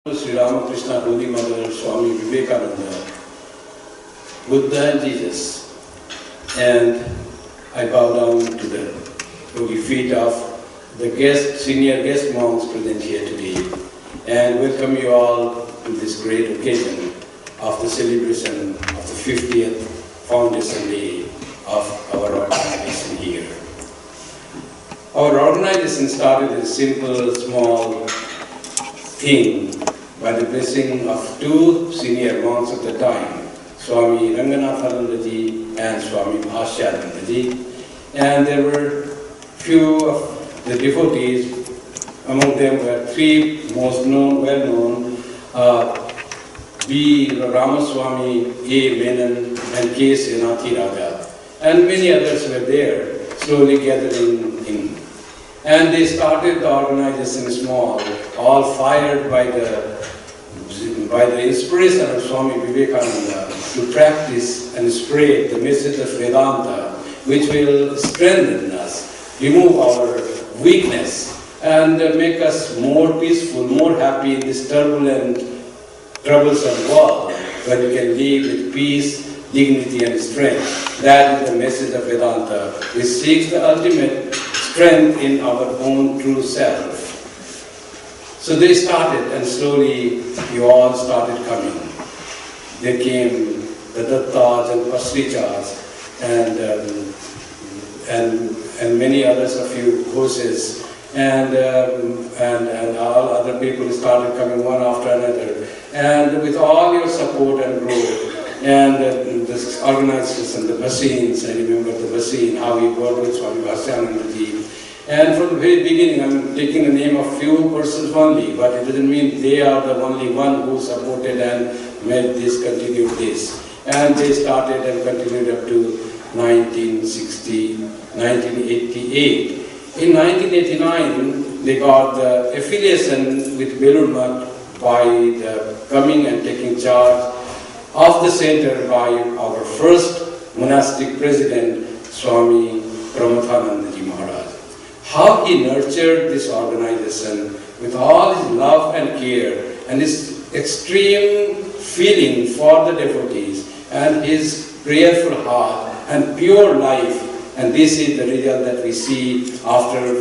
Sri Ramakrishna, Holy Mother, Swami Vivekananda, Buddha and Jesus. And I bow down to the holy feet of the senior guest monks present here today, and welcome you all to this great occasion of the celebration of the 50th Foundation Day of our organization here. Our organization started as a simple, small thing by the blessing of two senior monks at the time, Swami Ranganathanandaji and Swami Bhashyanandaji. And there were few of the devotees. Among them were three most well-known, B. Ramaswamy, A. Menon, and K. Senathi Raja. And many others were there, slowly gathering in. And they started the organization small, all fired by the inspiration of Swami Vivekananda to practice and spread the message of Vedanta, which will strengthen us, remove our weakness, and make us more peaceful, more happy in this turbulent, troublesome world, where we can live with peace, dignity, and strength. That is the message of Vedanta, which seeks the ultimate strength in our own true self. So they started, and slowly you all started coming. They came, the Dattas and Pasrichas, and many others of you horses, and all other people started coming one after another. And with all your support and growth, and this organization, the Basins, I remember the Basin, how we worked with Swami Bhashyanandaji. And from the very beginning, I'm taking the name of few persons only, but it doesn't mean they are the only one who supported and made this, continued this. And they started and continued up to 1988. In 1989, they got the affiliation with Belur Math by the coming and taking charge of the center by our first monastic president, Swami Pramathanandaji Maharaj. How he nurtured this organization with all his love and care and his extreme feeling for the devotees and his prayerful heart and pure life. And this is the result that we see after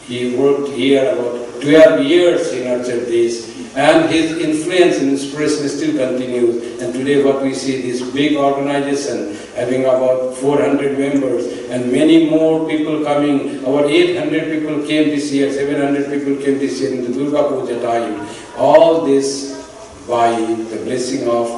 he worked here about 12 years. He nurtured this, and his influence and inspiration still continues. And today what we see, this big organization having about 400 members and many more people coming. About 800 people came this year, 700 people came this year in the Durga Puja time. All this by the blessing of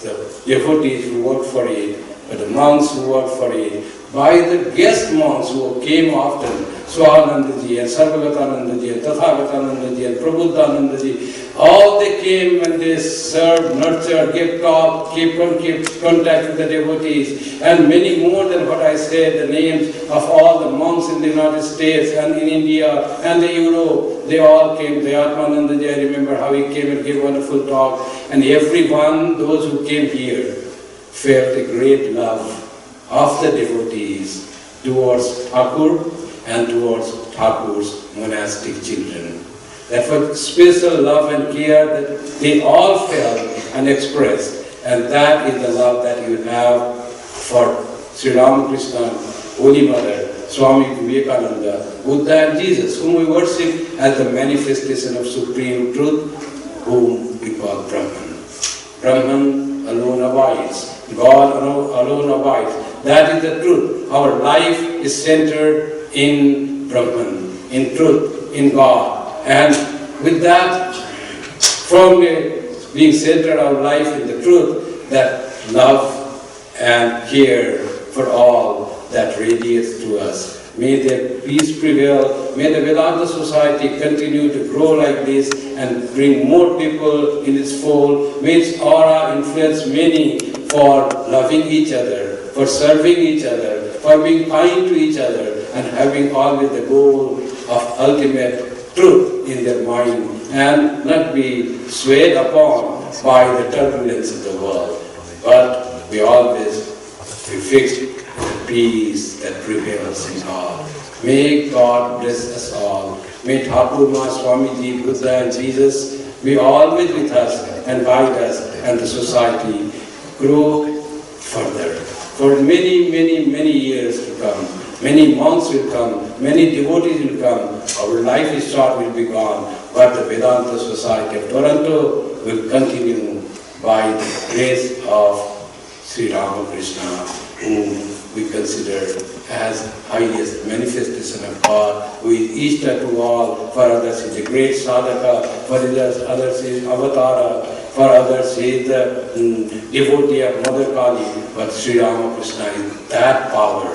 the devotees who worked for it, by the monks who worked for it, by the guest monks who came often, Swahanandaji and Sarvagatanandaji and Tathagatanandaji and Prabhudanandaji. All they came and they served, nurtured, kept contact with the devotees, and many more than what I said, the names of all the monks in the United States and in India and the Europe, they all came. The Atmanandaji, I remember how he came and gave a wonderful talk, and everyone, those who came here, felt a great love of the devotees towards Thakur and towards Thakur's monastic children. That was special love and care that they all felt and expressed, and that is the love that you have for Sri Ramakrishna, Holy Mother, Swami Vivekananda, Buddha and Jesus, whom we worship as the manifestation of supreme truth, whom we call Brahman. Brahman alone abides. God alone abides. That is the truth. Our life is centered in Brahman, in truth, in God. And with that, from being centered our life in the truth, that love and care for all that radiates to us. May the peace prevail. May the Vedanta Society continue to grow like this and bring more people in its fold. May its aura influence many for loving each other, for serving each other, for being kind to each other, and having always the goal of ultimate truth in their mind, and not be swayed upon by the turbulence of the world, but be always be fixed the peace that prevails in all. May God bless us all. May Thakur Swamiji, Buddha and Jesus be always with us and guide us and the society grow further. For many, many, many years to come, many months will come, many devotees will come, our life is short, will be gone, but the Vedanta Society of Toronto will continue by the grace of Sri Ramakrishna, whom we consider as highest manifestation of God, who is Ishta to all. For others he is a great sadhaka, for others he is avatara, for others he is the devotee of Mother Kali, but Sri Ramakrishna is that power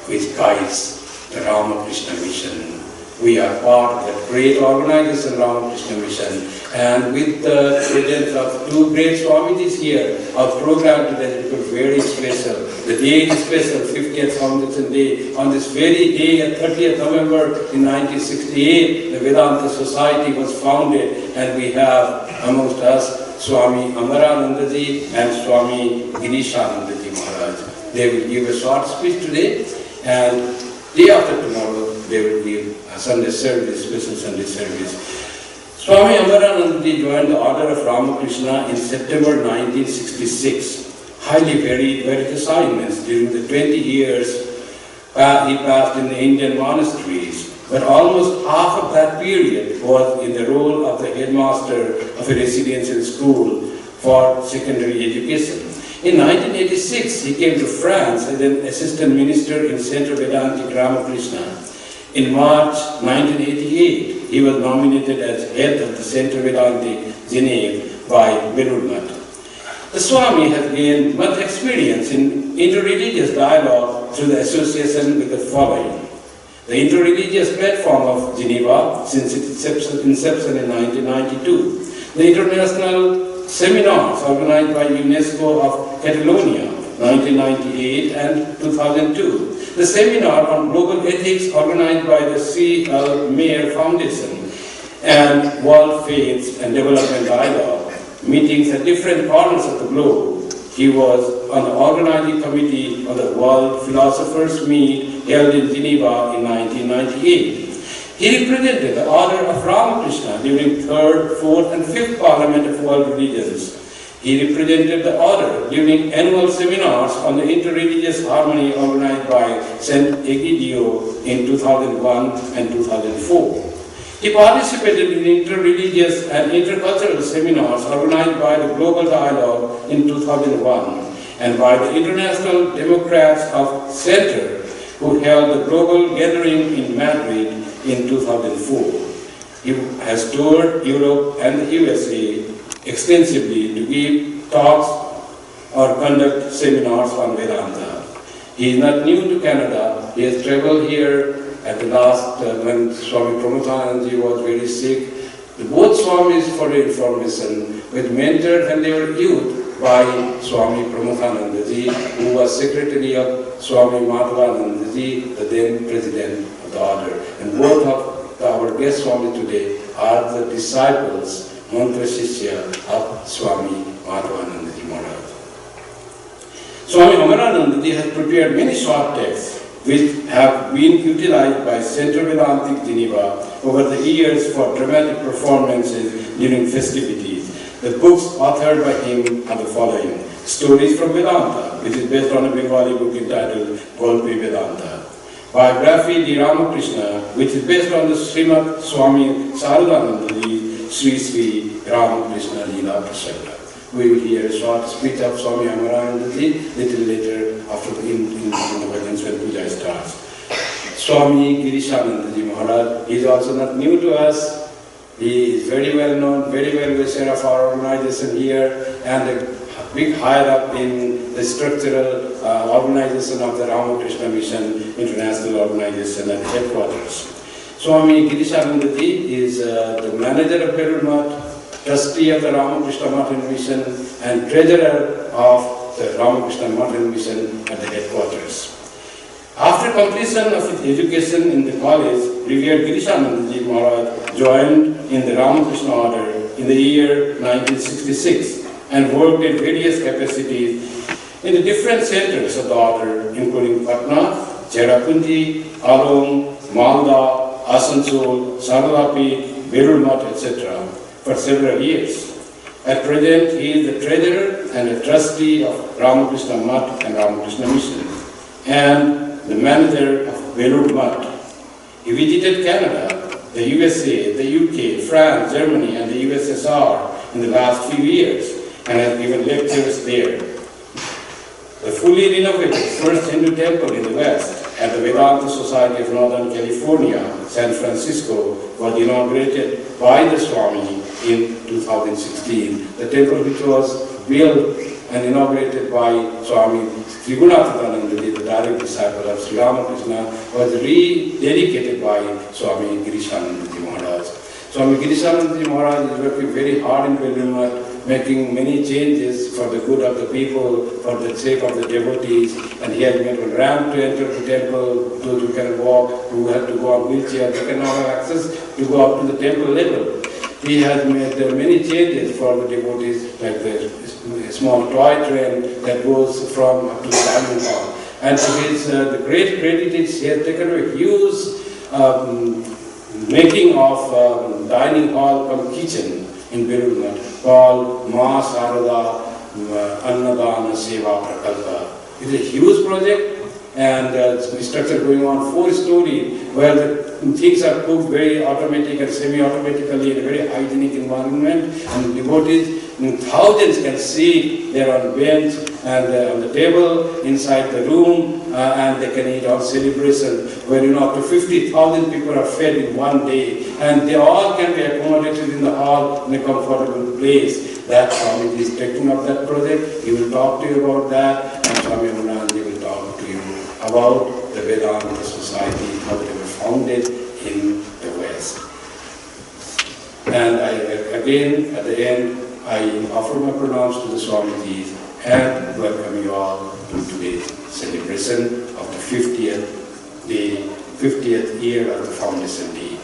which guides the Ramakrishna mission. We are part of that great organization, Ramakrishna Mission, and with the presence of two great Swamijis here, our program today is very special. The day is special, 50th Foundation Day. On this very day, at 30th November in 1968, the Vedanta Society was founded, and we have amongst us Swami Amaranandaji and Swami Girishanandaji Maharaj. They will give a short speech today, and day after tomorrow, they will give a Sunday service, special Sunday service. Swami Amaranandaji joined the order of Ramakrishna in September 1966. Highly varied assignments during the 20 years he passed in the Indian monasteries, but almost half of that period was in the role of the headmaster of a residential school for secondary education. In 1986, he came to France as an assistant minister in Centre Vedantic Ramakrishna. In March 1988, he was nominated as head of the Centre Vedantic Geneva by Belur Math. The Swami has gained much experience in interreligious dialogue through the association with the following. The interreligious platform of Geneva since its inception in 1992. The international seminars organized by UNESCO of Catalonia, 1998 and 2002. The seminar on global ethics organized by the C.L. Mayer Foundation and World Faith and Development Dialogue. Meetings at different corners of the globe. He was on the organizing committee of the World Philosophers' Meet held in Geneva in 1998. He represented the order of Ramakrishna during 3rd, 4th and 5th Parliament of World Religions. He represented the order during annual seminars on the interreligious harmony organized by St. Egidio in 2001 and 2004. He participated in interreligious and intercultural seminars organized by the Global Dialogue in 2001 and by the International Democrats of Center, who held the global gathering in Madrid in 2004. He has toured Europe and the USA extensively to give talks or conduct seminars on Vedanta. He is not new to Canada. He has traveled here at the last, when Swami Pramodhanandaji was very sick. Both Swamis, for your information, were mentored when they were youth by Swami Pramodhanandaji, who was secretary of Swami Madhavanandaji, the then president of the order. And both of our guest Swami today are the disciples, Mantra Shishya of Swami Madhavanandaji Maharaj. Swami Amaranandaji has prepared many short texts which have been utilized by Centre Vedantic Geneva over the years for dramatic performances during festivities. The books authored by him are the following. Stories from Vedanta, which is based on a Bengali book entitled Golpe Vedanta. Biography Di Ramakrishna, which is based on the Srimad Swami Saradanandaji Sri Sri Ramakrishna Leela Prasanga. We will hear a short speech of Swami Amaranandaji little later after in the bhajans when puja starts. Swami Girishanandaji Maharaj is also not new to us. He is very well known, very well wisher of our organization here, and a big higher up in the structural organization of the Ramakrishna Mission International Organization at headquarters. Swami Girishanandaji is the manager of Belur Math, trustee of the Ramakrishna Math Mission, and treasurer of the Ramakrishna Math Mission at the headquarters. After completion of his education in the college, Revered Girishanandaji Maharaj joined in the Ramakrishna order in the year 1966 and worked in various capacities in the different centers of the order, including Patna, Cherrapunji, Along, Malda, Asansol, Saralapi, Belur Math, etc. for several years. At present, he is the treasurer and a trustee of Ramakrishna Math and Ramakrishna Mission, and the manager of Belur Math. He visited Canada, the USA, the UK, France, Germany, and the USSR in the last few years, and has given lectures there. The fully renovated first Hindu temple in the West at the Vedanta Society of Northern California, San Francisco, was inaugurated by the Swami in 2016. The temple, which was built and inaugurated by Swami Trigunathananda, the direct disciple of Sri Ramakrishna, was rededicated by Swami Girishananda Maharaj. Swami Girishananda Maharaj is working very hard in Belur, making many changes for the good of the people, for the sake of the devotees, and he has made a ramp to enter the temple. Those who can walk, who have to go on wheelchair, they cannot have access to go up to the temple level. He has made many changes for the devotees, like the small toy train that goes from up to the dining hall. And to his the great credit is he has taken a huge making of dining hall come kitchen in Belur called Ma Sarada Annadana Seva Prakalpa. It's a huge project, and structure going on 4-story, where the things are cooked very automatic and semi-automatically in a very hygienic environment, and devotees, thousands can sit there on bench and on the table inside the room, and they can eat on celebration, where up to 50,000 people are fed in one day, and they all can be accommodated in the hall in a comfortable place. That Swami is taking up that project. He will talk to you about that, and Swami Amunanji will talk to you about the Vedanta Society, how they were founded in the West. And again, at the end, I offer my pranams to the Swamijis and welcome you all to today's celebration of the 50th year of the Foundation Day.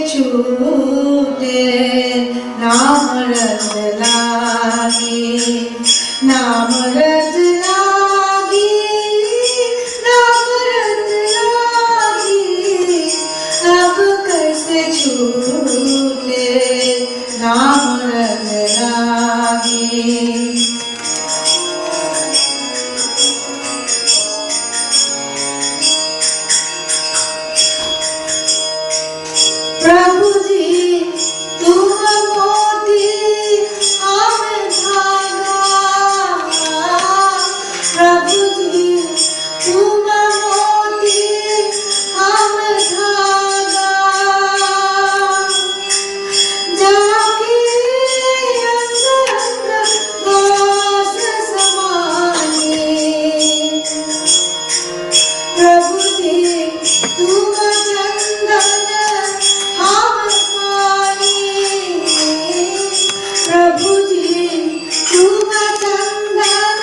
छूटे नाम रत लागी, नाम रत लागी, नाम रत लागी, अब कैसे छूटे नाम रत लागी। प्रभु जी तुम मोती हम धागा, प्रभु जी तुम मोती हम धागा, जाके अंग अंग वास समाने, प्रभु जी तुम चंदन हम पानी, प्रभु जी तुम चंदन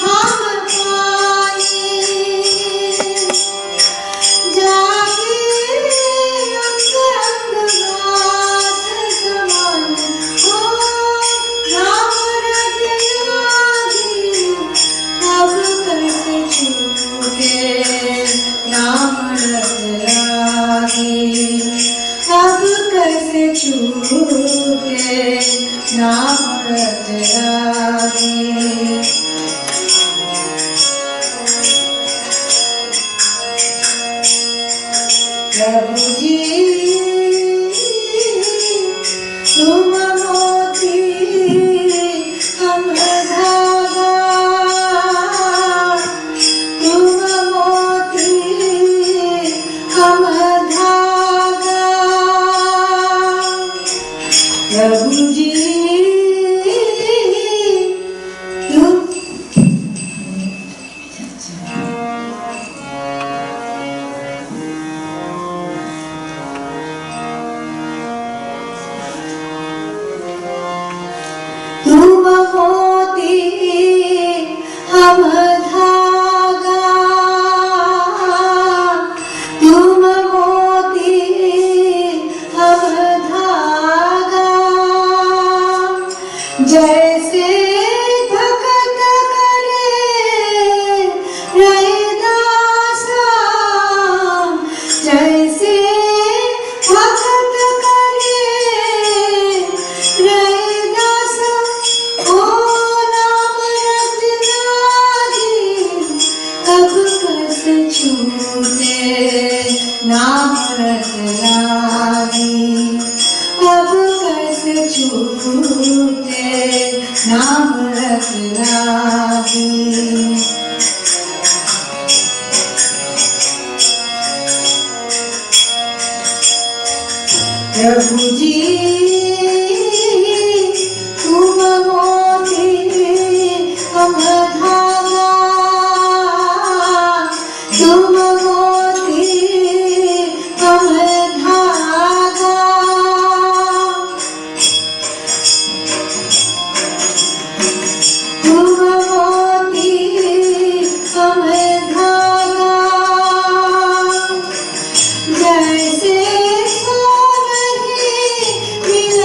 हम पानी, जाके अंग अंग वास समाने, ओ नाम रत लागी, अब कैसे छूटे नाम रत लागी, अब कैसे छूटे नाम रत लागी। प्रभु जी तुम मोती हम धागा, तुम मोती हम धागा, प्रभु जी तुम मोती हम धागा, तुम मोती हम धागा, जैसे भगत करे रैदासा, जैसे भगत करे रैदासा, ओ नाम रत लागी, अब कैसे छूटे नाम रत लागी, अब कैसे छूटे नाम रत लागी। प्रभु जी तुम मोती हम धागा, तुम मोती हम धागा, तुम मोती हम धागा, जैसे सोने मिला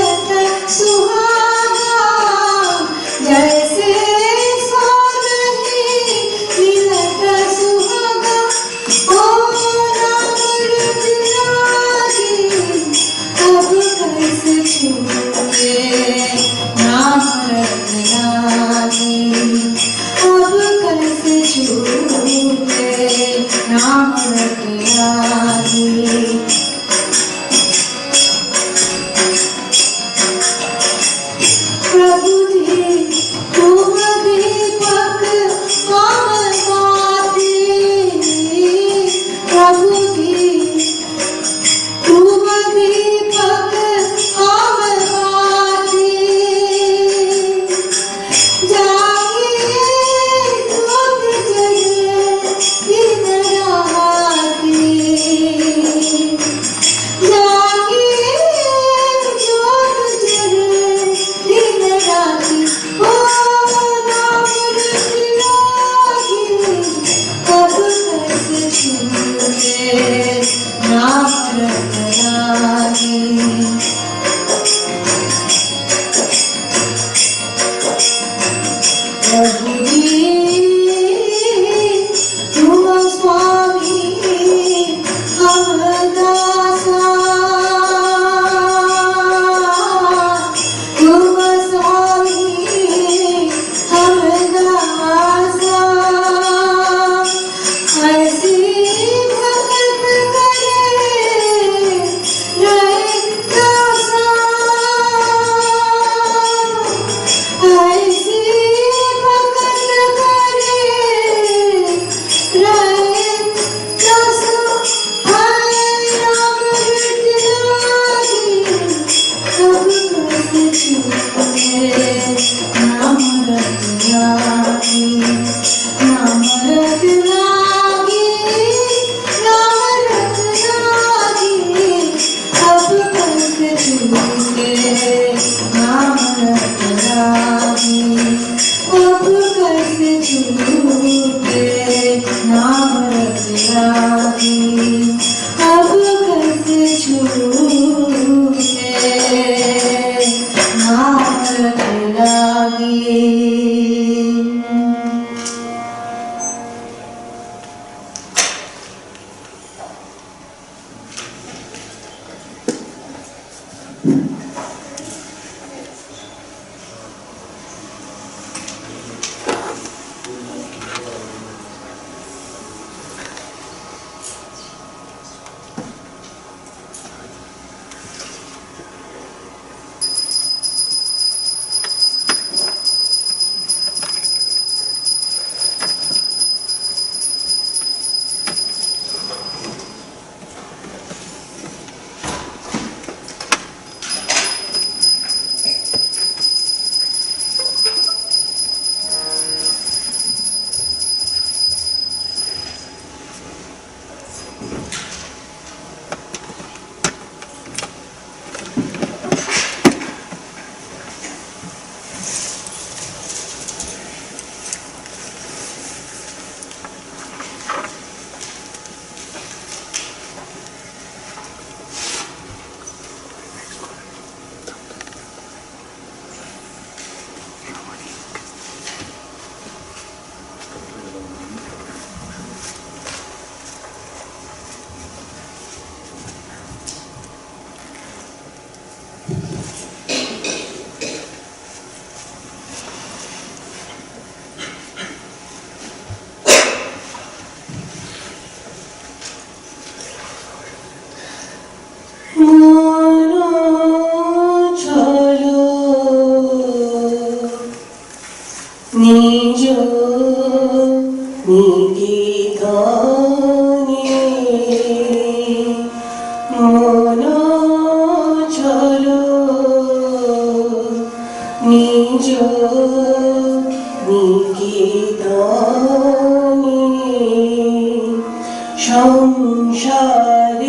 সংসার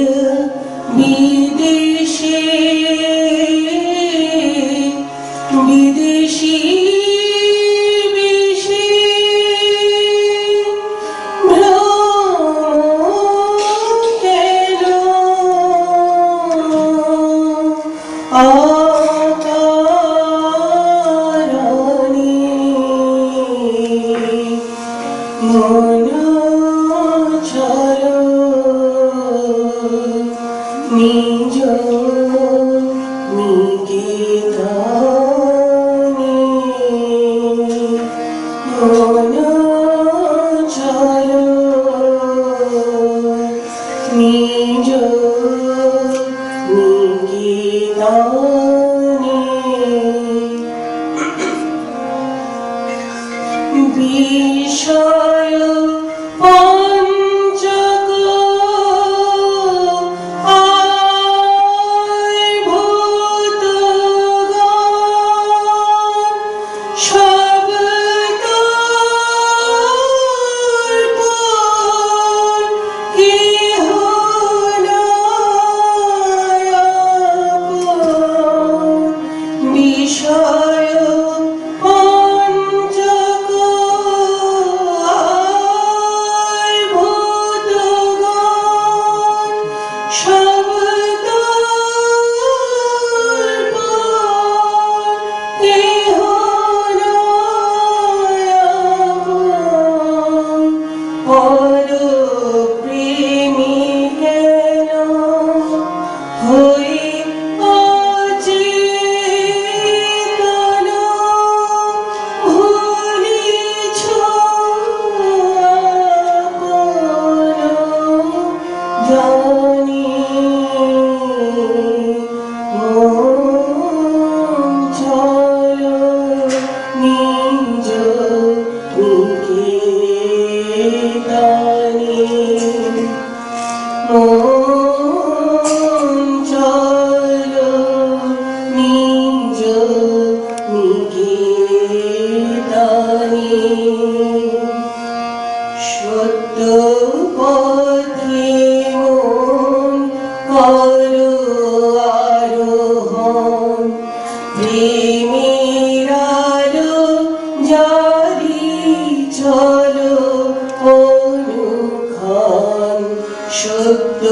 বিদেশে বিদেশী বেশে ভ্রমণ কেন অকারণে মন চলো নিজ নিকেতনে মন চলো নিজ নিকেতনে বিষয় পঞ্চক আয়ভূত শব্দ ইহ বিষয় পঞ্চক আয়ভূত শব্দ ইহ পর প্রেমী কেন হই অচেতন ভুলিছ আপন জানি মন চলো নিজ নিকেতনে মন চলো নিজ নিকেতনে সত্য পথে মন করো আরোহণ প্রেমের আলো জারি চলো অনুক্ষণ সত্য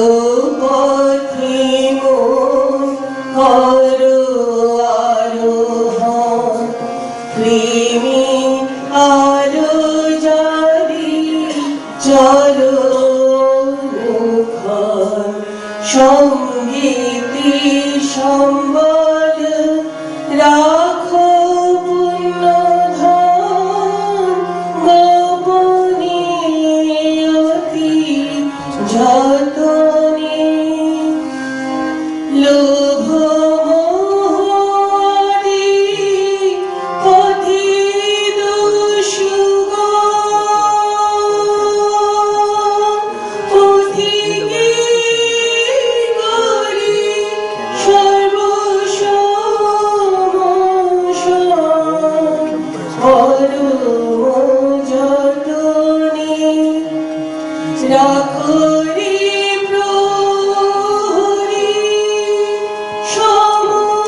পথে মন করো আরোহণ প্রেমের আলো জারি চলো অনুক্ষণ সঙ্গীতে সম্ভব লোভ মোহরে পথে দোষগণ পথিকে গড়ে সর্বসমসন পরম যতনে রাখো রে প্রহরী সমনামন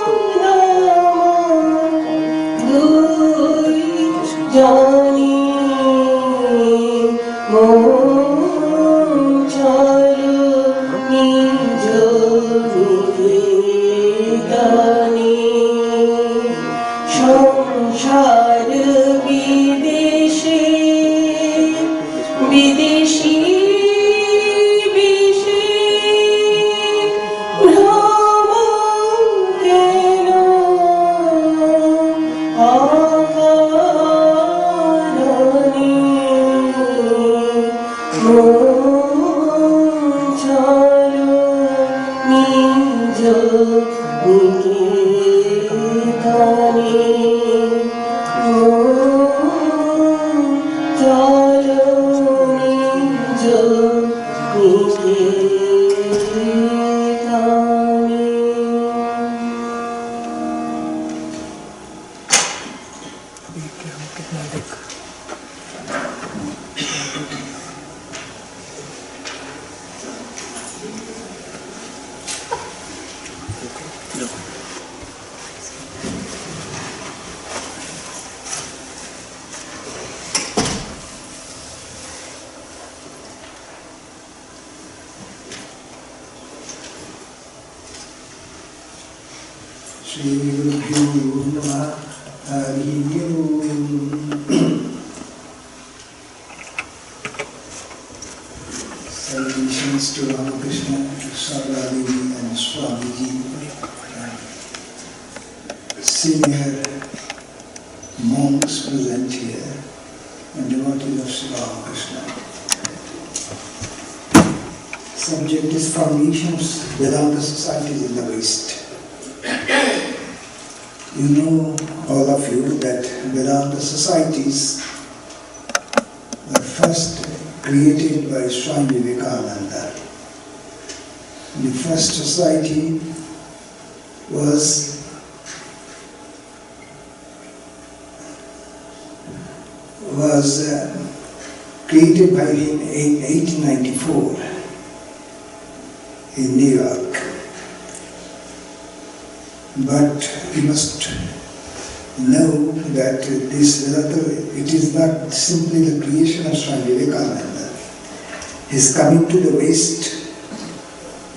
দুই জানি মন চলো নিজ নিকেতনে সংসার বিদেশে বিদেশী বিষে ভ্রমণ কেন অকারণে মন চলো নিজ নিকেতনে চলো নিজ নিকেতনে। Shri Gurubhyo Namah. Hari Om. Salutations to Ramakrishna, Saradadevi and Swamiji, senior monks present here, and devotees of Sri Ramakrishna. Subject is Foundations Vedanta Societies in the West. You know, all of you, that Vedanta societies were first created by Swami Vivekananda. The first society was created by him in 1894 in New York. But you must know that this Vedanta, it is not simply the creation of Swami Vivekananda. His coming to the West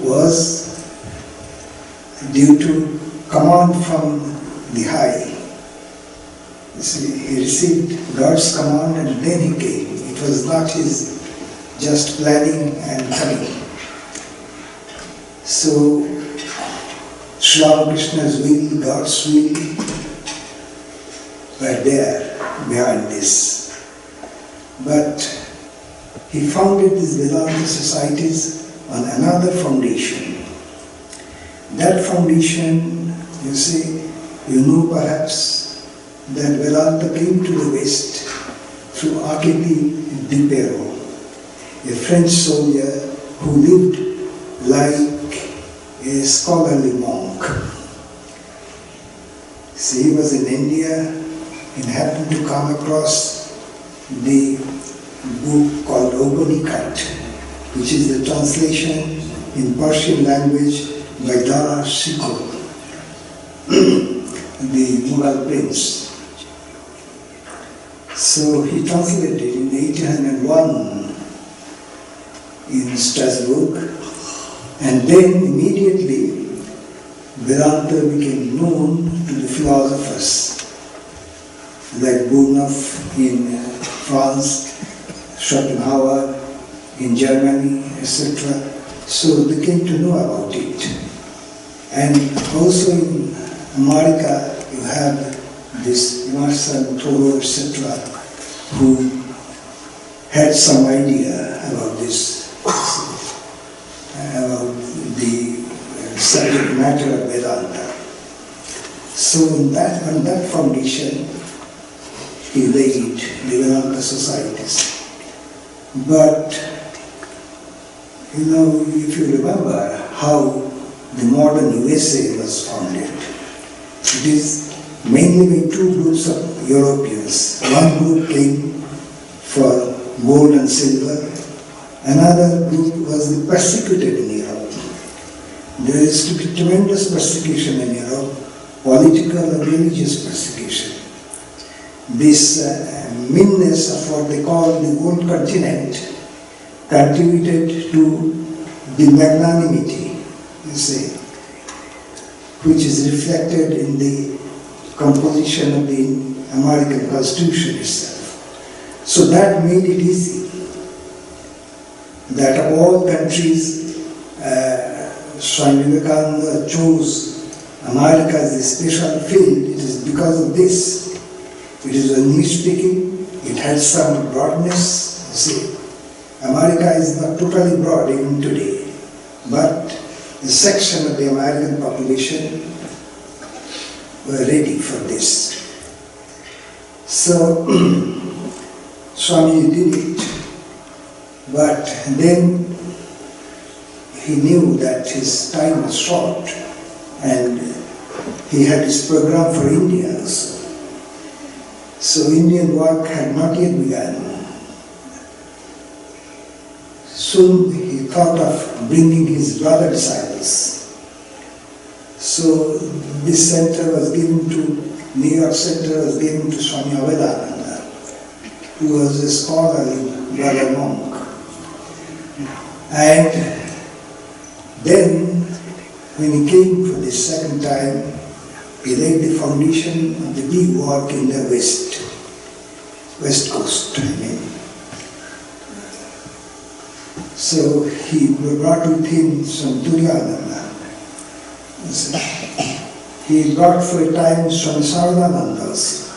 was due to command from the high. You see, he received God's command and then he came. It was not his just planning and coming. So Sri Ramakrishna's will, God's will, were there behind this. But he founded these Vedanta societies on another foundation. That foundation, you see, you know perhaps that Vedanta came to the West through Arcadie Dipero, a French soldier who lived like a scholarly monk. See, he was in India and happened to come across the book called Upanishad, which is the translation in Persian language by Dara Shikoh, the Mughal prince. So he translated it in 1801 in Strasbourg, and then immediately Vedanta became known to the philosophers like Burnouf in France, Schopenhauer in Germany, etc. So they came to know about it. And also in America you have this Emerson, Thoreau, etc., who had some idea about this, about the subject matter of Vedanta. So on that foundation, he laid the Vedanta societies. But, if you remember how the modern USA was founded, it is mainly by two groups of Europeans. One group came for gold and silver, another group was the persecuted in Europe. There is to be tremendous persecution in Europe, political and religious persecution. This meanness of what they call the old continent contributed to the magnanimity, you see, which is reflected in the composition of the American Constitution itself. So that made it easy that of all countries, Swami Vivekananda chose America as a special field. It is because of this. It is English speaking, it has some broadness, you see. America is not totally broad even today, but a section of the American population were ready for this. So, Swamiji did it, but then he knew that his time was short and he had his program for India also. So Indian work had not yet begun. Soon he thought of bringing his brother disciples. So this center was given to, New York Center was given to Swami Avedananda, who was a scholarly brother monk. And then when he came for the second time, he laid the foundation of the big work in the West Coast, I mean. So he brought with him some Turyananda. He brought for a time Swami Sarvananda also.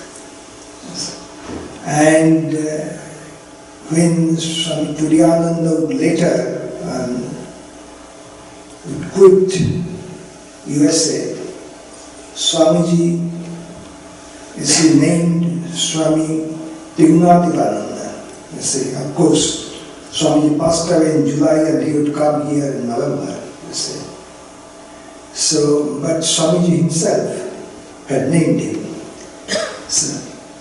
And when Swami Turyananda would later would quit USA, Swamiji is named Swami Tignathiranda. You see, of course, Swamiji passed away in July and he would come here in November, you see. So, but Swamiji himself had named him.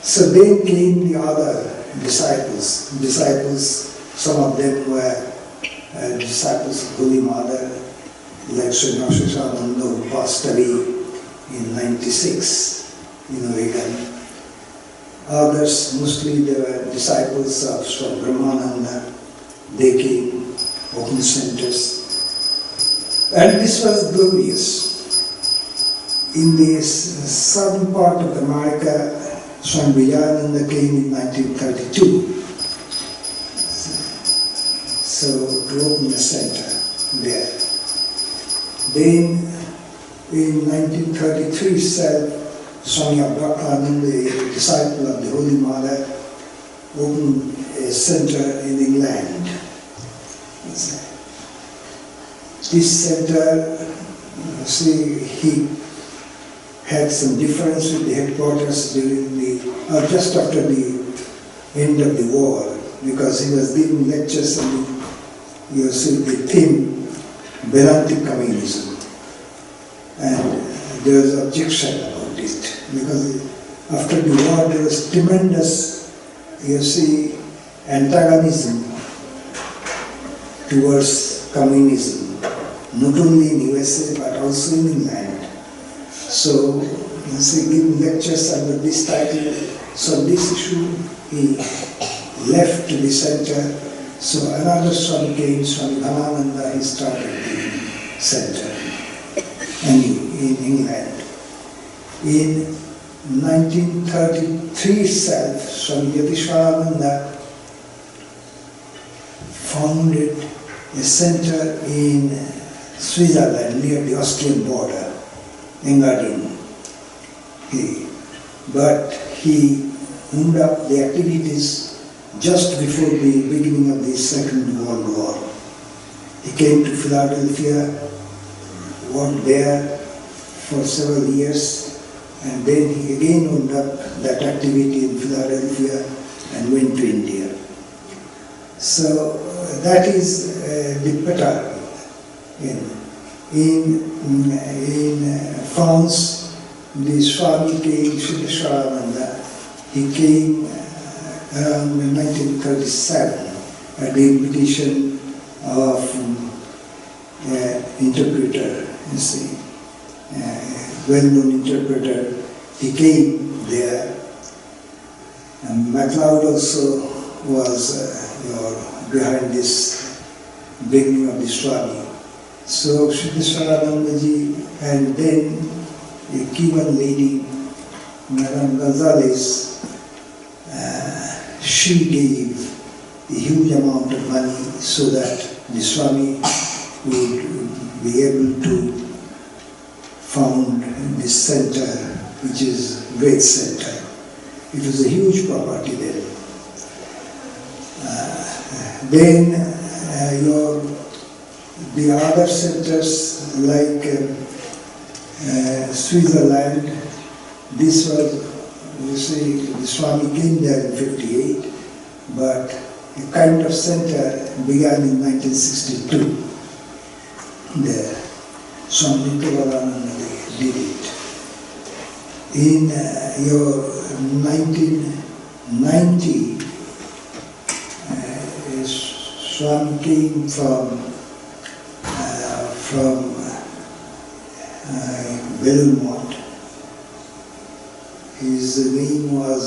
So then came the other disciples. Some of them were disciples of Holy Mother, like Sri Nasheshananda, who passed away in 96 in Oregon. Others, mostly they were disciples of Swami Brahmananda. They came, opened centers. And this was glorious. In the southern part of America, Swami Vijayananda came in 1932. So to open a center there. Then in 1933 itself, Swami Abhakananda, a disciple of the Holy Mother, opened a center in England. This center, see, he had some difference with the headquarters during just after the end of the war, because he was giving lectures on the theme Vedantic communism. And there was objection about it, because after the war there was tremendous, antagonism towards communism, not only in USA but also in England. So, giving lectures under this title, so this issue he left the center. So another Swami came, Swami Dhanananda, he started the center in England. In 1933 itself, Swami Yatishwarananda founded a center in Switzerland near the Austrian border, Engadin. But he wound up the activities just before the beginning of the Second World War. He came to Philadelphia, worked there for several years, and then he again wound up that activity in Philadelphia and went to India. So that is the pattern. In France, the Swami came, Sri Swaminanda, he came around 1937 at the invitation of interpreter, you see, well-known interpreter. He came there, and MacLeod also was behind this beginning of the Swami. So Sri Swaminandaji, and then a Cuban lady, Madame Gonzalez, she gave a huge amount of money so that the Swami would be able to found this center, which is great center. It was a huge property then. The other centers like Switzerland, this was, you see, the Swami came there in 58, but a kind of center began in 1962 there. Swami Nityananda did it. In 1990, Swami came from Belmont. His name was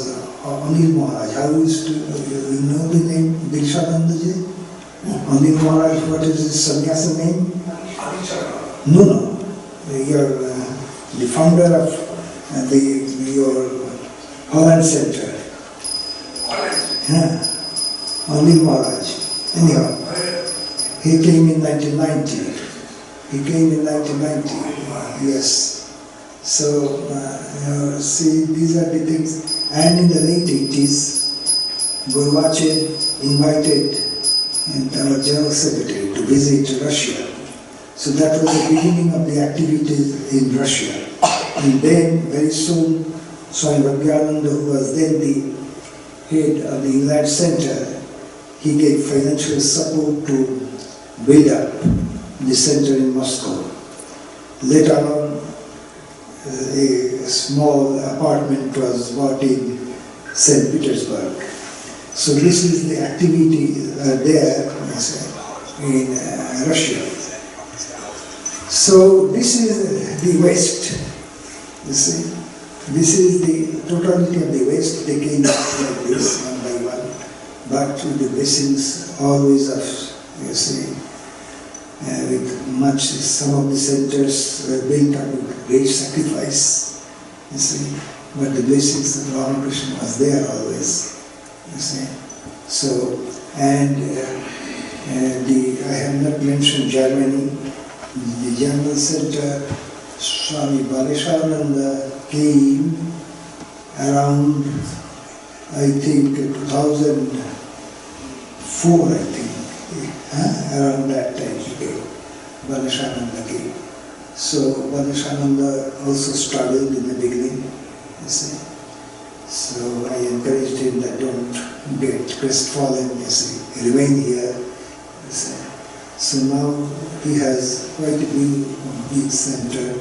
Anil Maharaj. How is you know the name Dikshanandaji? Anil Maharaj, what is his sannyasa name? No. You're the founder of your Holland Center. Yeah. Anil Maharaj. Anyhow, he came in 1990. Yes. So, see, these are the things. And in the late 80s, Gorbachev invited our General Secretary to visit Russia. So that was the beginning of the activities in Russia. And then, very soon, Swami Bhaktivedanta, who was then the head of the England Center, he gave financial support to build up the center in Moscow. Later on, a small apartment was bought in St. Petersburg. So this is the activity there in Russia. So this is the West, you see. This is the totality of the West. They came like this one by one, but with the blessings always of, you see, with much, some of the centers were built up with great sacrifice, you see, but the blessings of Ramakrishna was there always, you see. So, and I have not mentioned Germany. The General Center, Swami Baleshananda came around, I think, 2004, I think, around that time he came. Baleshananda came. So Baleshananda also struggled in the beginning, you see. So I encouraged him that don't get crestfallen, you see, remain here, you see. So now he has quite a big center.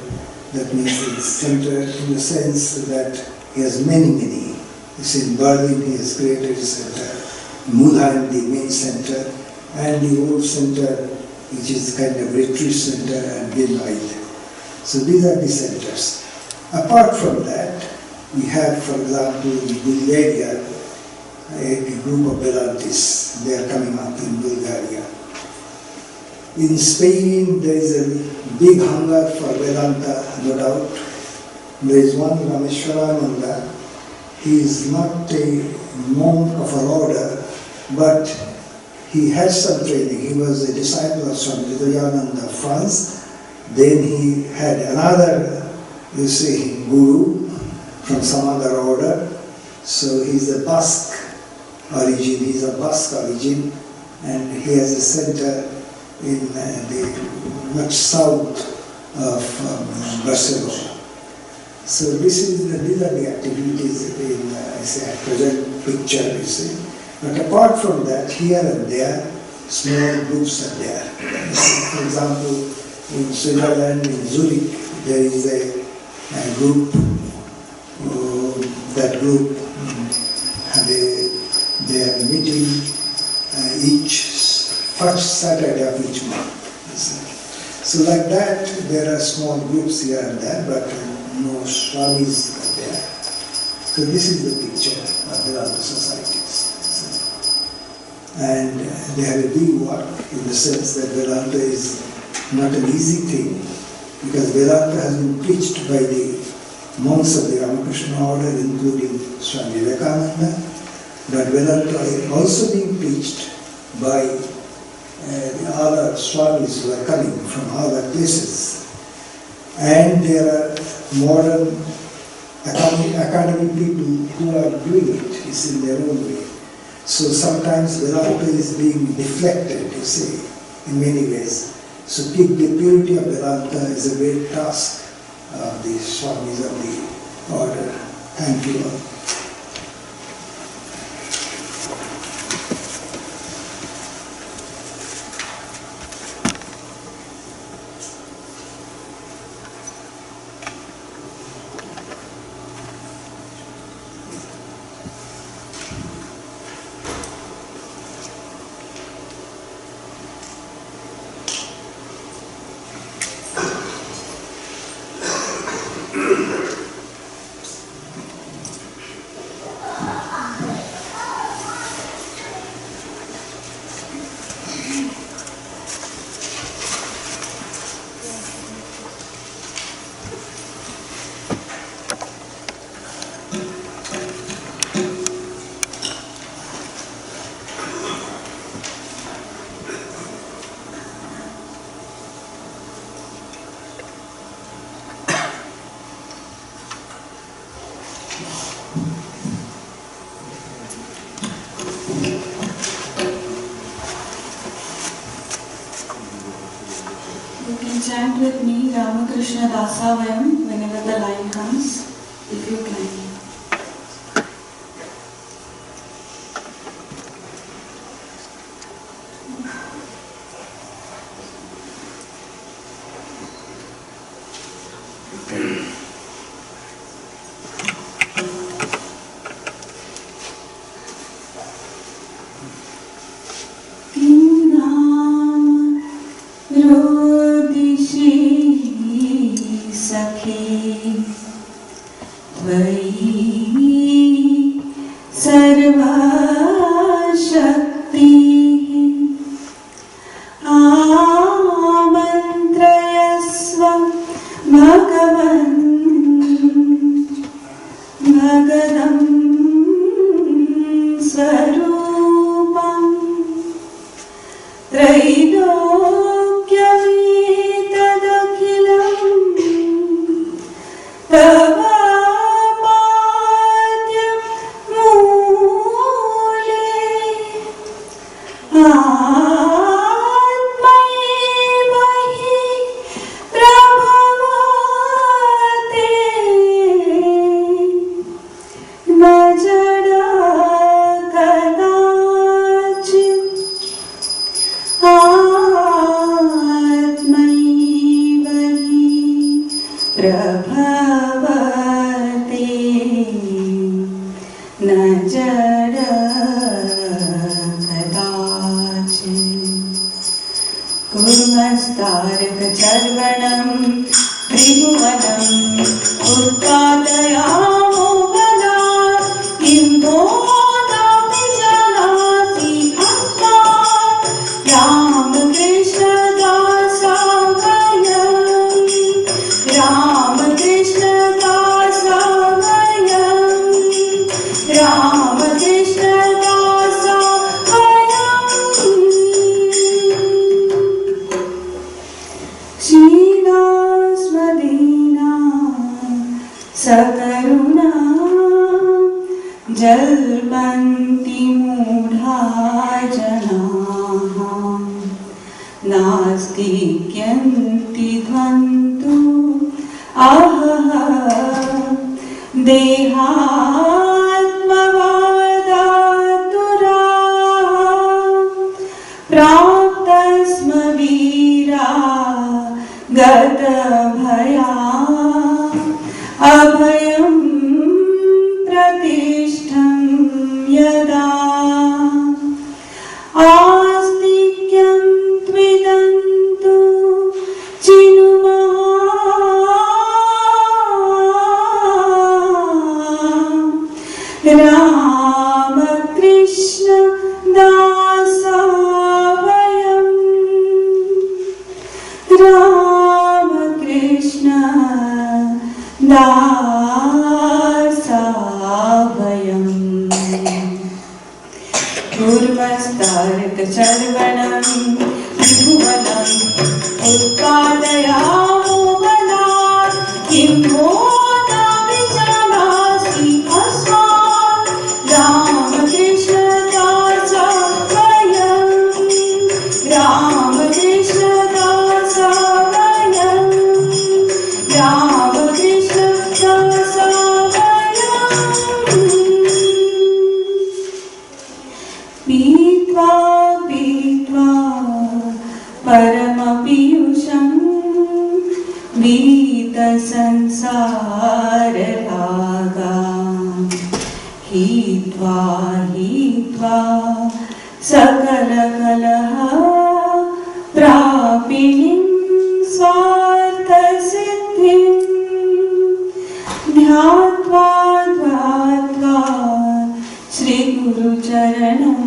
That means it's center in the sense that he has many. You see, in Berlin he has created a center, Mulheim the main center, and the old center which is kind of retreat center and Gilweit. So these are the centers. Apart from that, we have, for example, in Bulgaria, a group of Vedantis. They are coming up in Bulgaria. In Spain, there is a big hunger for Vedanta, no doubt. There is one Rameshwarananda. He is not a monk of an order, but he had some training. He was a disciple of Swami Vivekananda of France. Then he had another, you see, guru from some other order. So he's a Basque origin, and he has a center in the much south of Barcelona. So these are the activities in present picture, you see. But apart from that, here and there, small groups are there. For example, in Switzerland, in Zurich, there is a group. That group they have a meeting each first Saturday of each month. So like that, there are small groups here and there, but no Swamis are there. So this is the picture of the other societies. And they have a big work in the sense that Vedanta is not an easy thing, because Vedanta has been preached by the monks of the Ramakrishna order, including Swami Vivekananda, but Vedanta is also being preached by the other Swamis who are coming from other places. And there are modern academic people who are doing it, it's in their own way. So sometimes Vedanta is being deflected, you see, in many ways. So keep the purity of Vedanta is a great task of the Swamis of the order. Thank you all. Chant with me Ramakrishna Dasavayam whenever the line comes, if you can. नास्ति क्यन्ति ध्वन्तु देहात्मवादातुरा प्राप्तस्म वीरा गतभया अभयं प्रतिष्ठं यदा आस्तिक्यं त्विदन्तु रामकृष्ण दासा वयम् रामकृष्ण दासा वयम् पूर्वस्तारकचर्वणं त्रिभुवनम् उत्पादयामो बलात् किं वो न विजानासि अस्मान् रामकृष्ण दासा वयम् रामकृष्ण दासा वयम् रामकृष्ण दासा वयम् पीत्वा पीत्वा परमपीयूषं वीतसंसाररागा हीत्वा हीत्वा सकलकलह प्रापिणीं स्वार्थसिद्धिं ध्यात्वा ध्यात्वा श्रीगुरुचरणं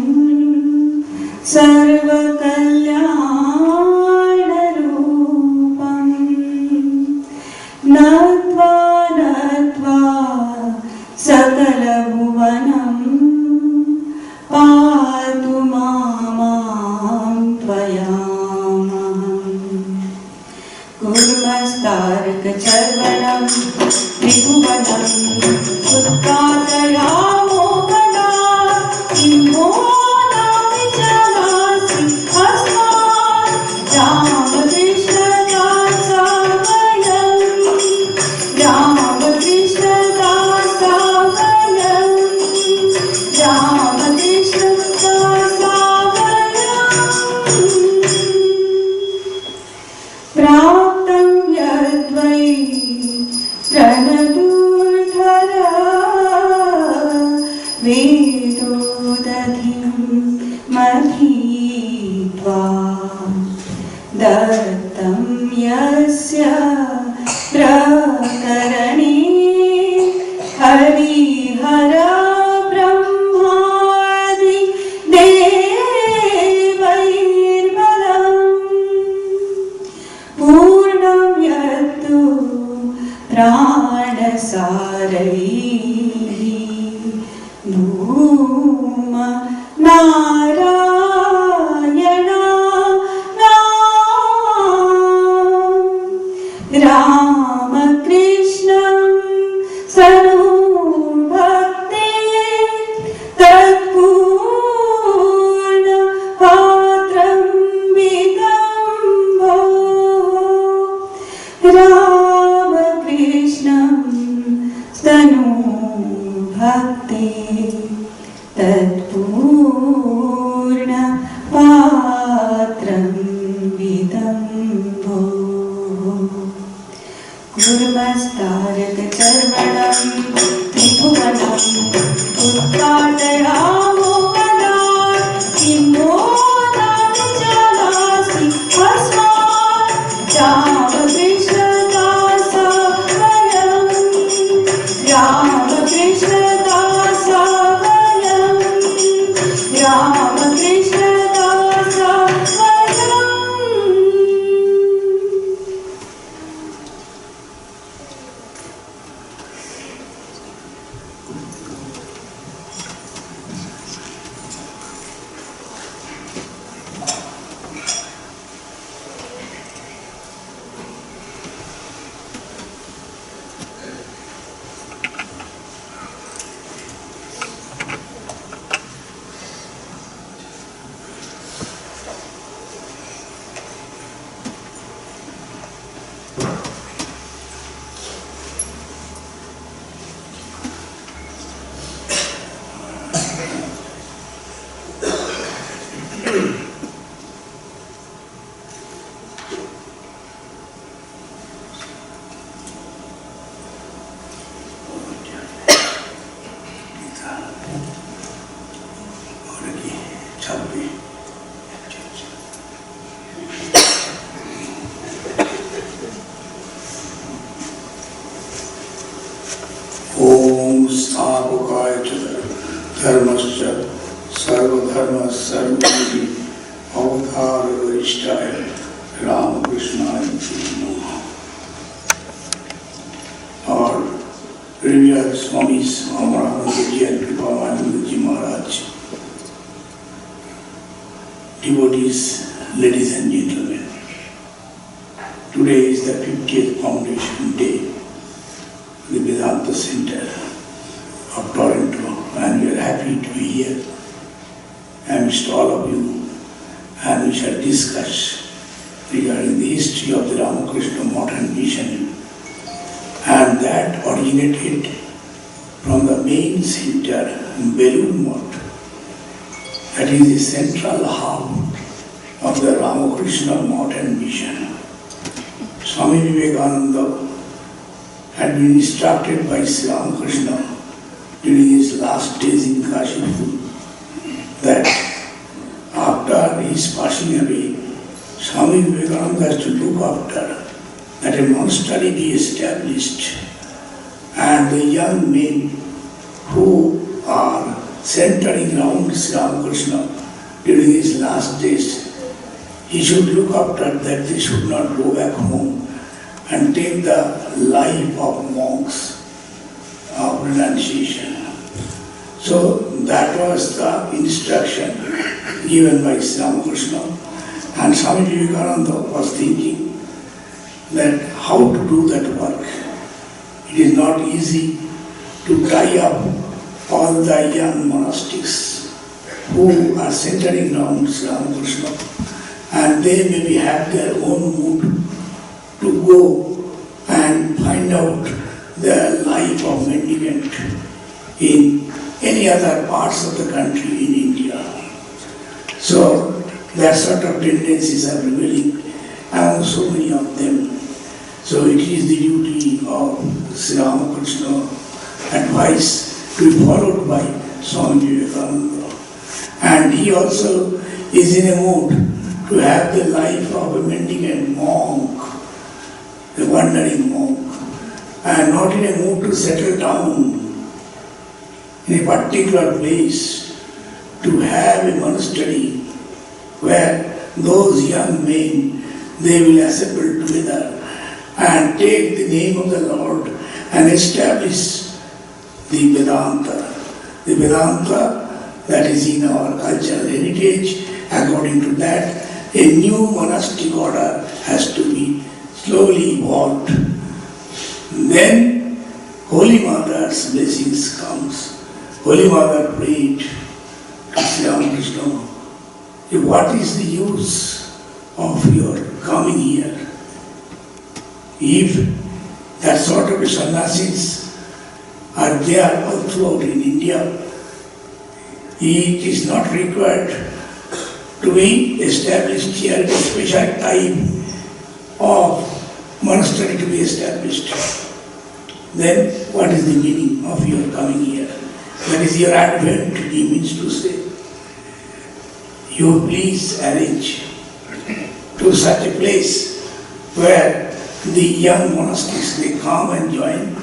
सर्वकल्याणरूपं नत्वा नत्वा सकलभुवनं पातु मां त्वयामहम् कुर्मस्तारकचर्वणं त्रिभुवनम् उत्पादयामो बलात् किं वो न विजानासि अस्मान् रामकृष्ण दासा वयम् रामकृष्ण दासा वयम् रामकृष्ण दासा वयम् प्राप्तं यद्वै प्रणदूर्धर वेदोदधिं मथीत्वा दत्तं यस्य प्रकरणे हरिहर ब्रह्मादि देवैर्बलम् पूर्णं यत्तु प्राणसारैः धूम नारायण रामकृष्णं सनु भक्ते तत्पूर्ण पात्रं विदम्भो रामकृष्णं स्तनु भक्ते तत्पूर्ण पात्रं विदम्भो कुर्मस्तारकचर्वणं त्रिभुवनम् उत्पादयामो बलात् किं वो न विजानासि अस्मान् रामकृष्ण दासा वयम् रामकृष्ण दासा वयम् रामकृष्ण दासा वयम् Om Sthavakaya Dharmasya Sarvadharma Sarvati Avadhara Vaishtaya Ramakrishna Namo. Our revered Swamis Amaranandaji and Kripamanandaji Maharaj, devotees, ladies and gentlemen, today is the 50th Foundation Day, the Vedanta Center of Toronto, and we are happy to be here amidst all of you, and we shall discuss regarding the history of the Ramakrishna Modern Mission, and that originated from the main center in Belur Math, that is the central hub of the Ramakrishna Modern Mission. Swami Vivekananda had been instructed by Sri Ramakrishna during his last days in Kashipur that after his passing away, Swami Vivekananda has to look after that a monastery be established, and the young men who are centering around Sri Ramakrishna during his last days, he should look after that they should not go back home and take the life of monks of renunciation. So that was the instruction given by Sri Ramakrishna, and Swami Vivekananda was thinking that how to do that work. It is not easy to tie up all the young monastics who are centering around Sri Ramakrishna, and they maybe have their own mood to go and find out their life of mendicant in any other parts of the country in India. So that sort of tendencies are prevailing among so many of them. So it is the duty of Sri Ramakrishna advice to be followed by Swami Vivekananda. And he also is in a mood to have the life of a mendicant monk, a wandering monk, and not in a mood to settle down in a particular place, to have a monastery where those young men, they will assemble together and take the name of the Lord and establish the Vedanta. The Vedanta that is in our cultural heritage, according to that, a new monastic order has to be slowly evolved. Then Holy Mother's blessings comes. Holy Mother prayed to Sri Ramakrishna, what is the use of your coming here? If that sort of sannyasis are there all throughout in India, it is not required to be established here, a special type of monastery to be established. Then what is the meaning of your coming here? That is your advent, he means to say. You please arrange to such a place where the young monastics, they come and join,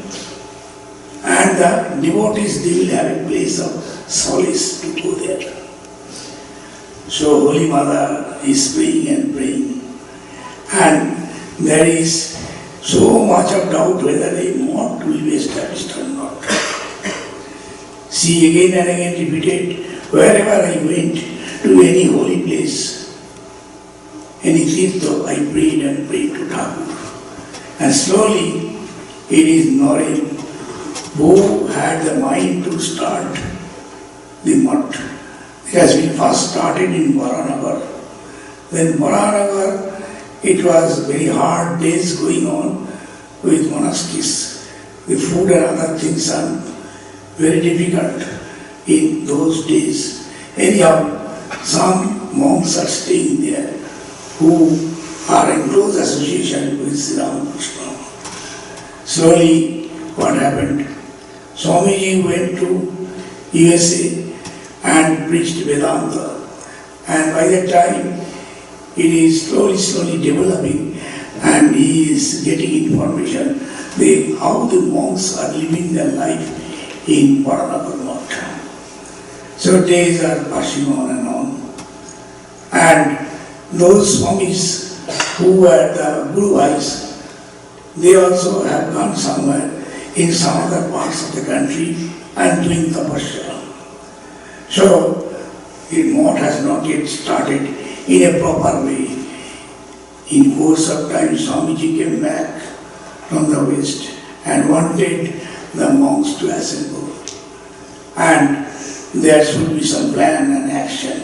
and the devotees, they will have a place of solace to go there. So Holy Mother is praying and praying, and there is so much of doubt whether a mott will be established or not. She again and again repeated, wherever I went to any holy place, any tirtha, I prayed and prayed to Thakur. And slowly it is Noren who had the mind to start the mutt. It has been first started in Varanagar. Then Varanagar, it was very hard days going on with monastics. The food and other things are very difficult in those days. Anyhow, some monks are staying there who are in close association with Sri Ramakrishna. Slowly, what happened? Swamiji went to USA and preached Vedanta. And by that time, it is slowly developing, and he is getting information how the monks are living their life in Varanasi. So days are passing on and on. And those Swamis who were the Guru Bhais, they also have gone somewhere in some other parts of the country and doing tapasya. So the mode has not yet started in a proper way. In course of time, Swamiji came back from the west and wanted the monks to assemble. And there should be some plan and action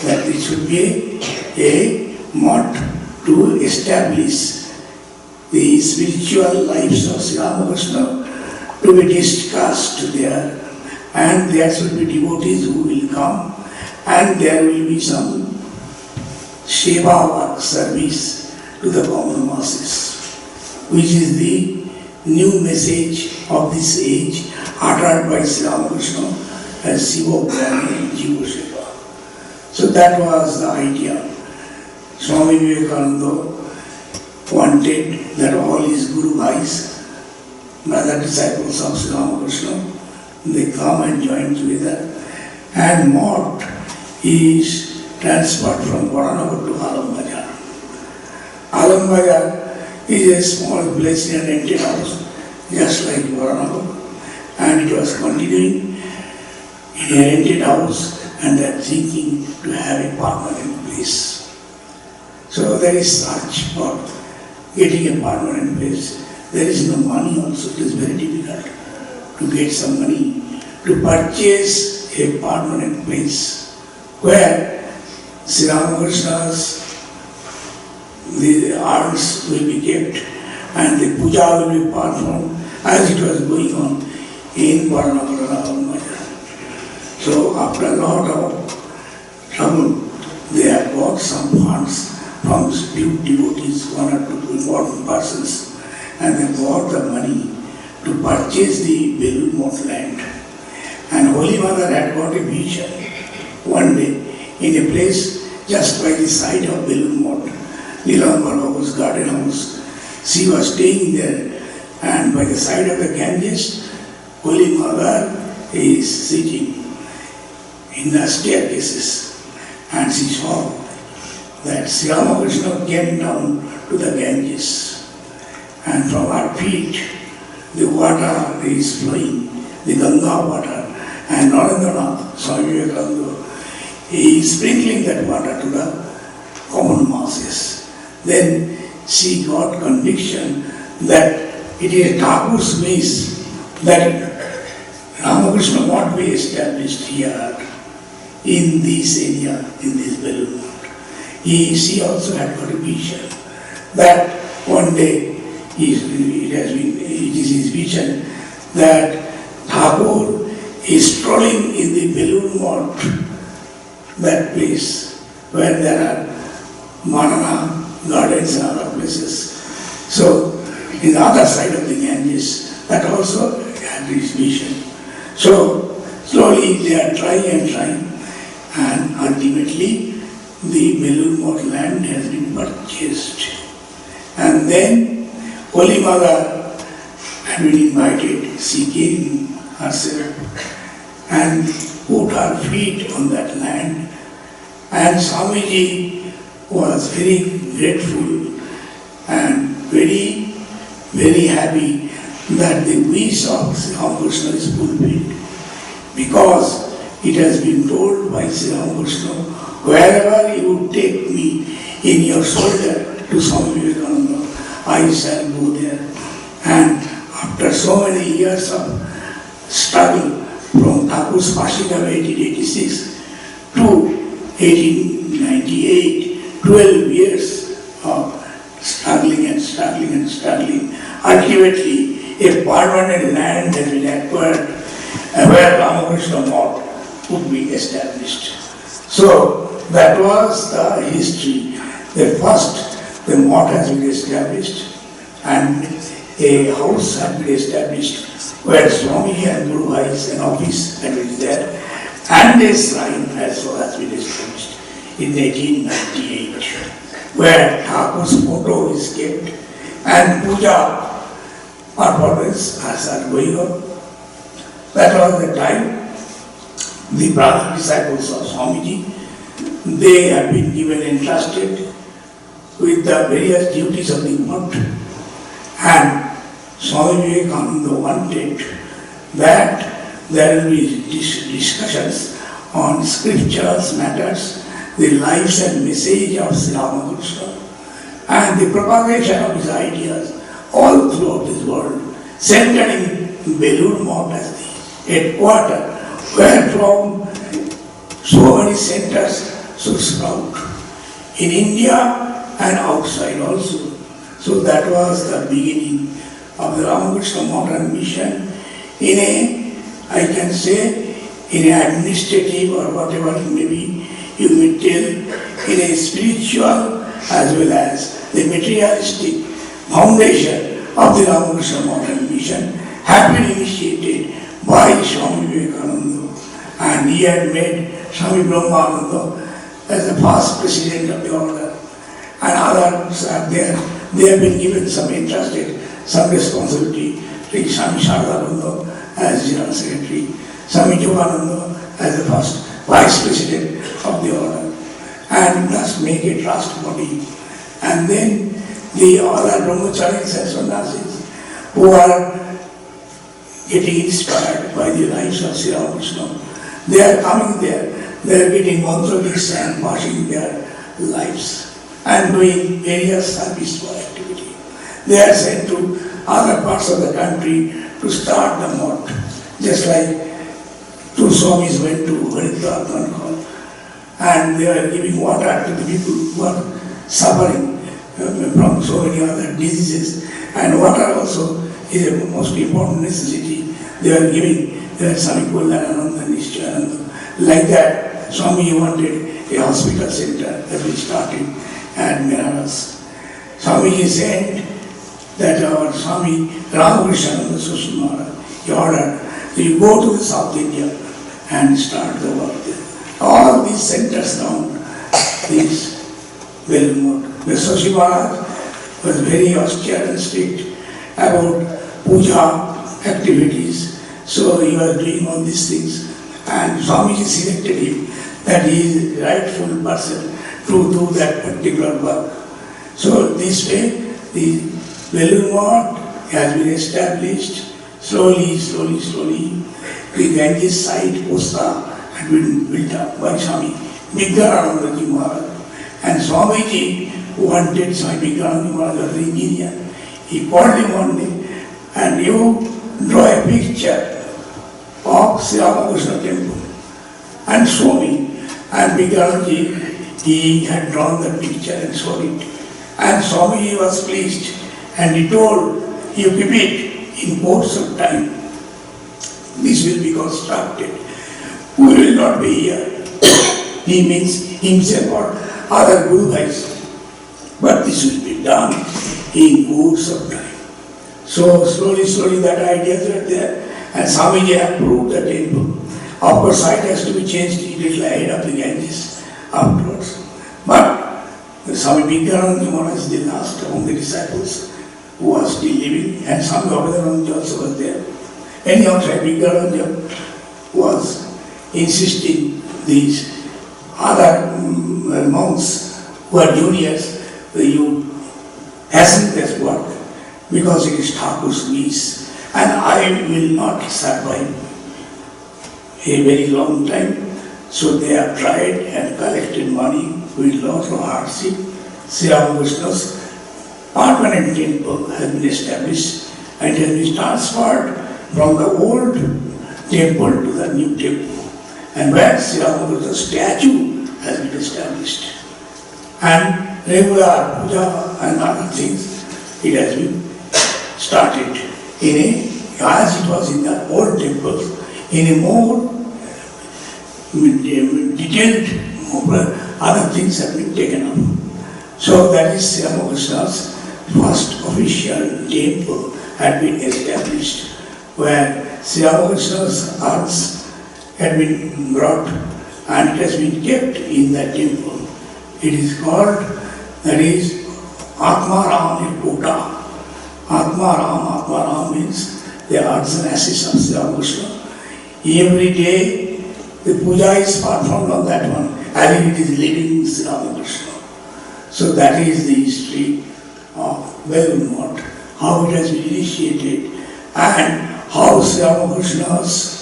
that it should be a mode to establish the spiritual lives of Sri Ramakrishna to be discussed there, and there should be devotees who will come, and there will be some seva work service to the common masses, which is the new message of this age uttered by Sri Ramakrishna as Siva Brahmi Jiva Seva. So that was the idea. Swami Vivekananda wanted that all his Guru Bhais, brother disciples of Sri Ramakrishna, they come and join together, and mode is transferred from Varanasi to Alam Bazar. Alam Bazar is a small village in a rented house, just like Varanasi, and it was continuing in a rented house, and they are thinking to have a permanent place. So there is search for getting a permanent place. There is no money also, it is very difficult to get some money to purchase a permanent place where Sri Ramakrishna's the urns will be kept and the puja will be performed as it was going on in Varanasi. So after a lot of trouble, they have got some funds from few devotees, one or two important persons, and they bought the money to purchase the Belur Math land. And Holy Mother had got a vision one day in a place just by the side of Belur Math, Nilambar Babu's garden house. She was staying there, and by the side of the Ganges, Holy Mother is sitting in the staircases, and she saw that Sri Ramakrishna came down to the Ganges, and from her feet the water is flowing, the Ganga water, and Narendranath, Swami Vivekananda, he is sprinkling that water to the common masses. Then she got conviction that it is Thakur's wish that Ramakrishna not be established here in this area, in this Belur. She also had got a vision that one day it is his vision that Thakur is strolling in the Belur Math, that place where there are Manana gardens and other places. So, in the other side of the Ganges, that also had this vision. So, slowly they are trying, and ultimately the Belur Math land has been purchased. And then Holy Mother had been invited. She came herself and put her feet on that land. And Swamiji was very grateful and very, very happy that the wish of Sri Ramakrishna is fulfilled, because it has been told by Sri Ramakrishna, wherever you take me in your shoulder to Swami Vivekananda, I shall go there. And after so many years of struggle, from Thakur's passing away in 1886 to 1898, 12 years of struggling, ultimately a permanent land has been acquired where Ramakrishna Math would be established. So that was the history. The first, the Math has been established, and a house had been established where Swami and Guru Bhai's an office had been there, and a shrine also has been established in 1898, where Thakur's photo is kept and puja performance are going on. That was the time the brother disciples of Swamiji, they have been given entrusted with the various duties of the month, and Swami Vivekananda wanted that there will be discussions on scriptures matters, the lives and message of Sri Ramakrishna, and the propagation of his ideas all throughout this world, centered in Belur Math as the headquarters, where from so many centers should sprout in India and outside also. So that was the beginning of the Ramakrishna Modern Mission in a, I can say, in an administrative or whatever it may be, you may tell, in a spiritual as well as the materialistic foundation of the Ramakrishna Modern Mission had been initiated by Swami Vivekananda, and he had made Swami Brahmananda as the first president of the order, and others are there. They have been given some entrusted, some responsibility, like Swami Shardananda as General Secretary, Swami Yogananda as the first Vice President of the order, and must make a trust body. And then the other brahmacharis and sannyasis who are getting inspired by the lives of Sri Ramakrishna, they are coming there, they are getting mantra diksha and passing their lives and doing various service for activity. They are sent to other parts of the country to start the mott, just like two Swamis went to Haridwar, and they are giving water to the people who are suffering from so many other diseases, and water also is a most important necessity. They are giving Swami Kullanananda and Nishyananda. Like that, Swami wanted a hospital center that we started at Miraras. Swami sent that our Swami Ramakrishna Susumara, he ordered that you go to the South India and start the work there. All these centers down, these well known. The Shashi Maharaj was very austere and strict about puja activities, so he was doing all these things, and Swamiji selected him that he is the rightful person to do that particular work. So this way, the Belur Math has been established slowly. The Ganges site Posta had been built up by Swami Vigyanananda Maharaj, and Swamiji wanted Swami Vigyanananda Maharaj as an engineer. He called him one day, and you draw a picture of Sri Ramakrishna temple and show me. And Vigyanananda, he had drawn the picture and showed it. And Swamiji was pleased, and he told, you keep it in course of time. This will be constructed. We will not be here. He means himself or other Guru Bhais. But this will be done in course of time. So slowly that ideas are there, and Swamiji approved the temple. Of course, site has to be changed a little ahead of the Ganges afterwards. But Swami Vigyanananda Maharaj is the last among the disciples who was still living, and Swami Abhadananda also was there. Anyhow, Swami Vigyanananda was insisting these other monks who are juniors, you hasten this work because it is Thakur's wish, and I will not survive a very long time. So they have tried and collected money with lots of hardship. Sri Ramakrishna's permanent temple has been established and has been transferred from the old temple to the new temple, and where Sri Ramakrishna's statue has been established. And regular puja and other things, it has been started in a, as it was in the old temples, in a more detailed, other things have been taken up. So that is Sri Ramakrishna's first official temple had been established, where Sri Ramakrishna's arts had been brought and it has been kept in that temple. It is called, that is, Atmaram Kota. Atmaram means the arts and assets of Sri Ramakrishna. Every day the puja is performed on that one, as if it is living Sri Ramakrishna. So that is the history of Belur Math, how it has been initiated and how Sri Ramakrishna's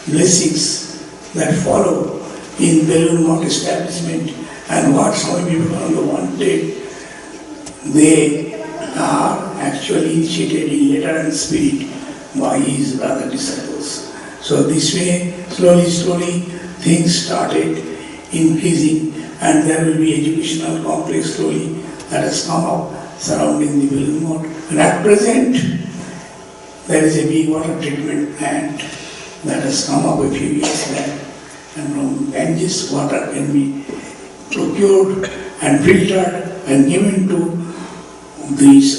blessings that follow in Belur Math establishment and what Swami Vivekananda wanted, they are actually initiated in letter and spirit by his brother disciples. So this way, slowly, things started increasing and there will be educational complex slowly that has come up surrounding the Belur Math. And at present, there is a big water treatment plant that has come up a few years back, and from Ganges water can be procured and filtered and given to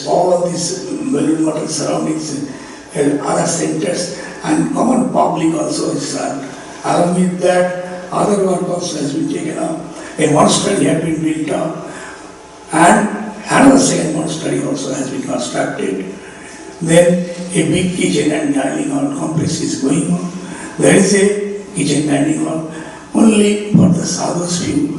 all these Belur Math surroundings and other centers, and common public also is served. Along with that, other work also has been taken up. A monastery has been built up, and another second monastery also has been constructed. Then a big kitchen and dining hall complex is going on. There is a kitchen dining hall only for the sadhus few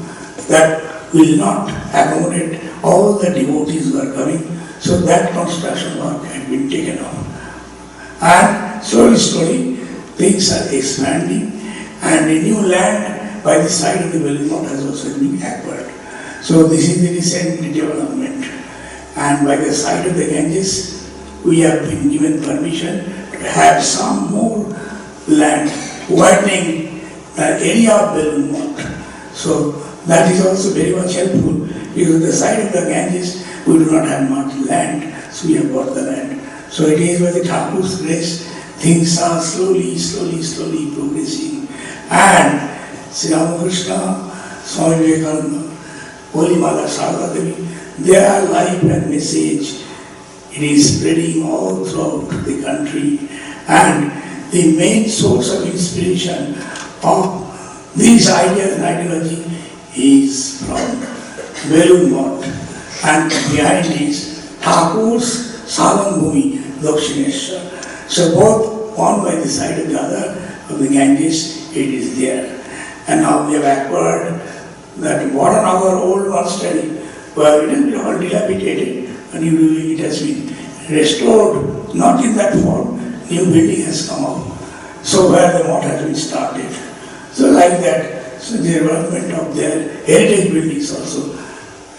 that will not accommodate all the devotees who are coming. So that construction work had been taken on. And slowly, things are expanding, and a new land by the side of the Belur Math has also been acquired. So this is the recent development. And by the side of the Ganges, we have been given permission to have some more land widening the area of Belur Math. So that is also very much helpful, because on the side of the Ganges we do not have much land, so we have bought the land. So it is by the Thakur's grace, things are slowly progressing. And Sri Ramakrishna, Swami Vivekananda, Holy Mother Sarada Devi, their life and message, it is spreading all throughout the country. And the main source of inspiration of these ideas and ideology is from Belur Math, and behind is Thakur's Salan Bhumi, Dakshineshwar. So both one by the side of the other of the Ganges, it is there. And now we have acquired that Varanagara old monastery, where it has been all dilapidated, and it has been restored, not in that form, new building has come up. So where the math has been started. So like that, so the development of their heritage buildings also,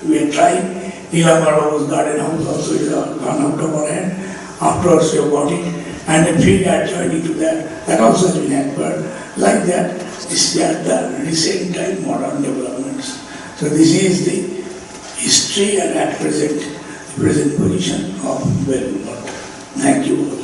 we are trying. Nilamara's garden house also is gone out of our hand. Afterwards we have got it, and a field adjoining to that also has been acquired. Like that, these are the recent time modern developments. So this is the history and at present, the present position of Belur Math. Thank you.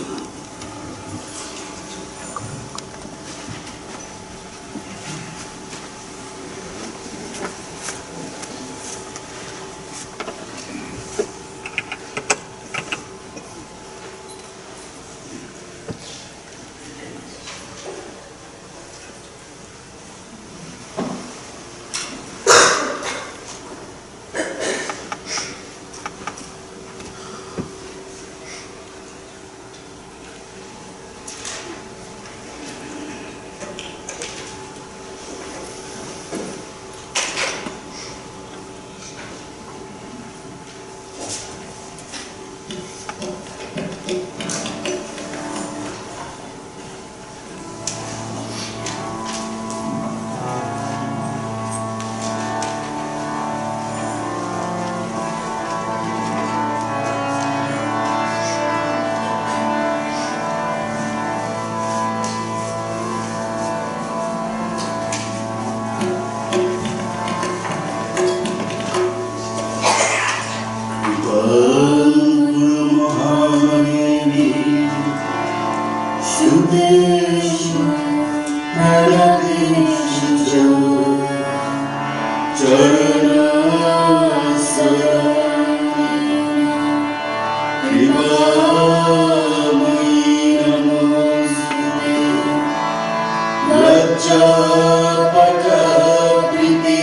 Shiva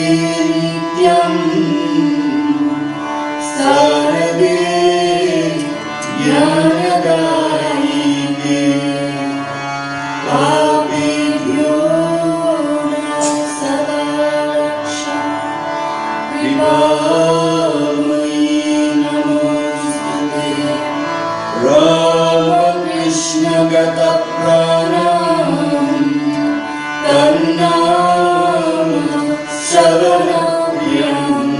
प्रजापतप्रीतिनित्यम् सर्वे ज्ञानदायिने पापेभ्यो सदा रक्षा कृपामयी नमोऽस्तुते रामकृष्ण गतप्राणाम् तन्नाम शरणप्रियम्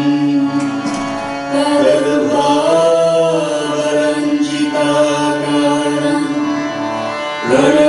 तद्भावरञ्जिताकारम्